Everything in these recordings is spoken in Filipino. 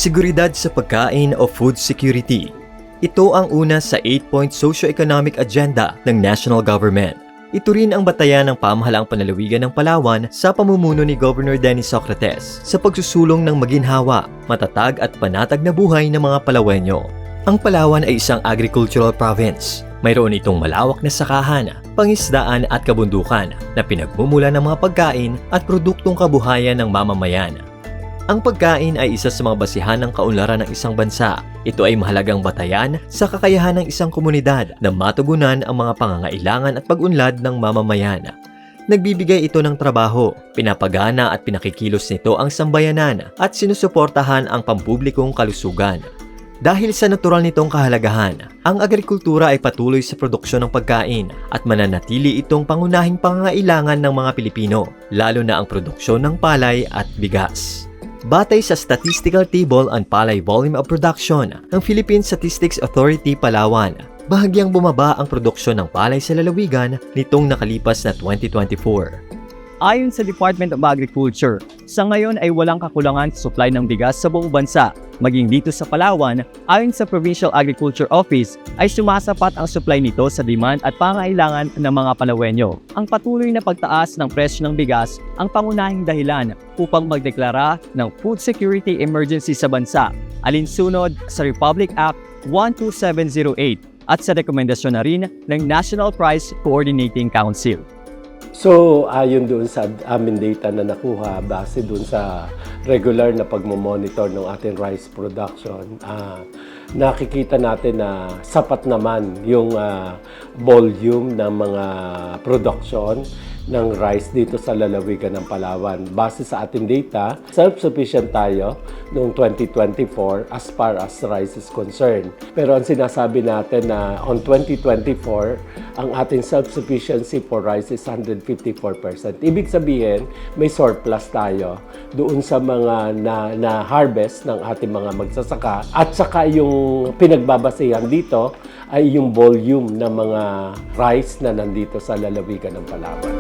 Seguridad sa pagkain o food security. Ito ang una sa 8-point socio-economic agenda ng national government. Ito rin ang batayan ng pamahalaang panlalawigan ng Palawan sa pamumuno ni Governor Dennis Socrates sa pagsusulong ng maginhawa, matatag at panatag na buhay ng mga Palawenyo. Ang Palawan ay isang agricultural province. Mayroon itong malawak na sakahan, pangisdaan at kabundukan na pinagmumula ng mga pagkain at produktong kabuhayan ng mamamayan. Ang pagkain ay isa sa mga basihan ng kaunlaran ng isang bansa. Ito ay mahalagang batayan sa kakayahan ng isang komunidad na matugunan ang mga pangangailangan at pag-unlad ng mamamayan. Nagbibigay ito ng trabaho, pinapagana at pinakikilos nito ang sambayanan at sinusuportahan ang pampublikong kalusugan. Dahil sa natural nitong kahalagahan, ang agrikultura ay patuloy sa produksyon ng pagkain at mananatili itong pangunahing pangangailangan ng mga Pilipino, lalo na ang produksyon ng palay at bigas. Batay sa Statistical Table on Palay Volume of Production ng Philippine Statistics Authority Palawan, bahagyang bumaba ang produksyon ng palay sa lalawigan nitong nakalipas na 2024. Ayon sa Department of Agriculture, sa ngayon ay walang kakulangan sa supply ng bigas sa buong bansa. Maging dito sa Palawan, ayon sa Provincial Agriculture Office, ay sumasapat ang supply nito sa demand at pangailangan ng mga Palawenyo. Ang patuloy na pagtaas ng presyo ng bigas ang pangunahing dahilan upang magdeklara ng food security emergency sa bansa, alinsunod sa Republic Act 12708 at sa rekomendasyon na rin ng National Price Coordinating Council. So, ayon doon sa amin data na nakuha, base doon sa regular na pagmamonitor ng ating rice production, nakikita natin na sapat naman yung volume ng mga production ng rice dito sa lalawigan ng Palawan. Base sa ating data, self-sufficient tayo noong 2024 as far as rice is concerned. Pero ang sinasabi natin na on 2024, ang ating self-sufficiency for rice is 154%. Ibig sabihin, may surplus tayo doon sa mga na-harvest ng ating mga magsasaka. At saka yung pinagbabasihan dito ay yung volume ng mga rice na nandito sa lalawigan ng Palawan.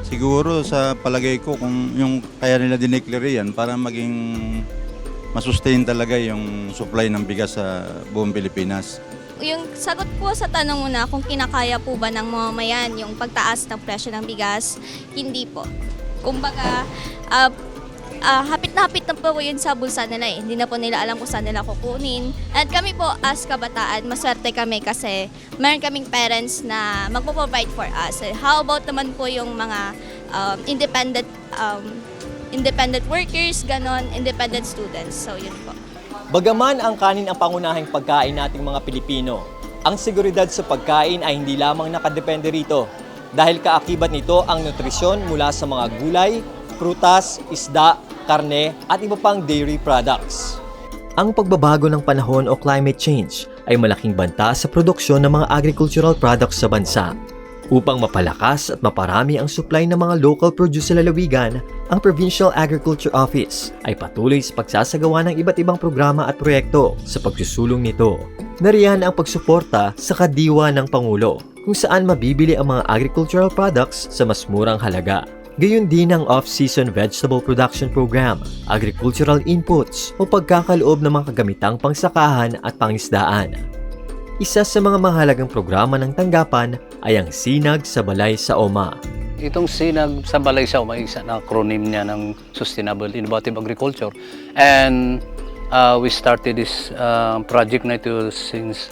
Siguro sa palagay ko kung yung kaya nila dineclare yan para maging masustain talaga yung supply ng bigas sa buong Pilipinas. Yung sagot po sa tanong mo na kung kinakaya po ba ng mamamayan yung pagtaas ng presyo ng bigas, hindi po. Kumbaga, hapit na po yun sa bulsa nila eh. Hindi na po nila alam kung saan nila kukunin. At kami po as kabataan, maswerte kami kasi meron kaming parents na magpo-provide for us. How about naman po yung mga independent workers, ganon, independent students. So yun po. Bagaman ang kanin ang pangunahing pagkain nating mga Pilipino, ang seguridad sa pagkain ay hindi lamang nakadepende rito dahil kaakibat nito ang nutrisyon mula sa mga gulay, prutas, isda, karne at iba pang dairy products. Ang pagbabago ng panahon o climate change ay malaking banta sa produksyon ng mga agricultural products sa bansa. Upang mapalakas at maparami ang supply ng mga local produce sa lalawigan, ang Provincial Agriculture Office ay patuloy sa pagsasagawa ng iba't ibang programa at proyekto sa pagsusulong nito. Nariyan ang pagsuporta sa kadiwa ng Pangulo, kung saan mabibili ang mga agricultural products sa mas murang halaga. Gayon din ang Off-Season Vegetable Production Program, agricultural inputs o pagkakaloob ng mga kagamitang pangsakahan at pangisdaan. Isa sa mga mahalagang programa ng tanggapan ay ang Sinag sa Balay sa OMA. Itong Sinag sa Balay sa OMA, isa na acronym niya ng Sustainable Innovative Agriculture. And we started this project na ito since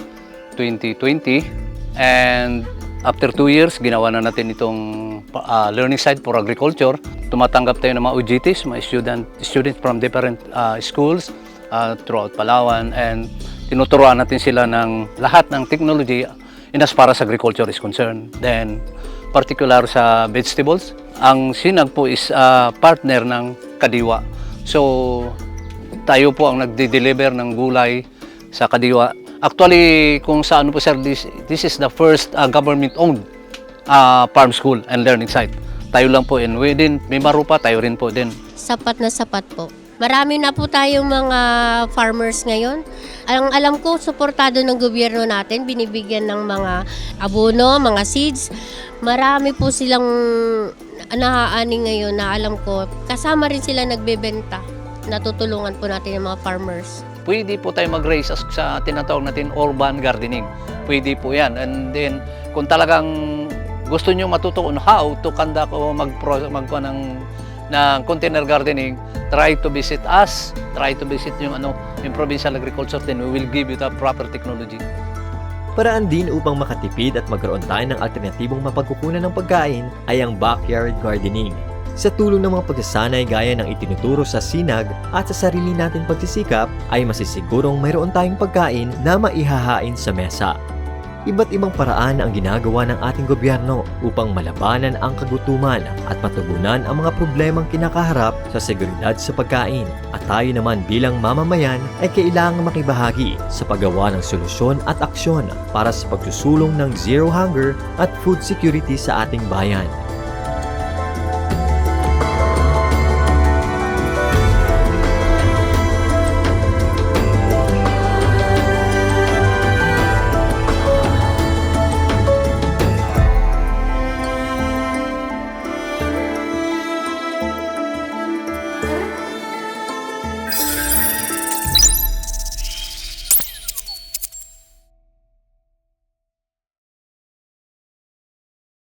2020. And after 2 years, ginawa na natin itong learning site for agriculture. Tumatanggap tayo ng mga UGTs, mga students from different schools throughout Palawan. And tinuturuan natin sila ng lahat ng technology in as far as agriculture is concerned. Then, particular sa vegetables, ang Sinag po is partner ng Kadiwa. So, tayo po ang nagde-deliver ng gulay sa Kadiwa. Actually, kung sa ano po sir, this is the first government-owned farm school and learning site. Tayo lang po, and within Mimarupa, tayo rin po din. Sapat na sapat po. Marami na po tayong mga farmers ngayon. Ang alam ko, suportado ng gobyerno natin, binibigyan ng mga abono, mga seeds. Marami po silang nahaani ngayon na alam ko, kasama rin sila nagbebenta. Natutulungan po natin yung mga farmers. Pwede po tayo mag-raise sa tinatawag natin urban gardening. Pwede po yan. And then, kung talagang gusto nyo matuto on how to conduct o magkuha ng container gardening, try to visit us, try to visit yung provincial agriculture, then we will give you the proper technology. Paraan din upang makatipid at magkaroon tayo ng alternatibong mapagkukunan ng pagkain ay ang backyard gardening. Sa tulong ng mga pagsasanay gaya ng itinuturo sa sinag at sa sarili nating pagsisikap ay masisigurong mayroon tayong pagkain na maihahain sa mesa. Iba't ibang paraan ang ginagawa ng ating gobyerno upang malabanan ang kagutuman at matugunan ang mga problemang kinakaharap sa seguridad sa pagkain. At tayo naman bilang mamamayan ay kailangang makibahagi sa paggawa ng solusyon at aksyon para sa pagsusulong ng zero hunger at food security sa ating bayan.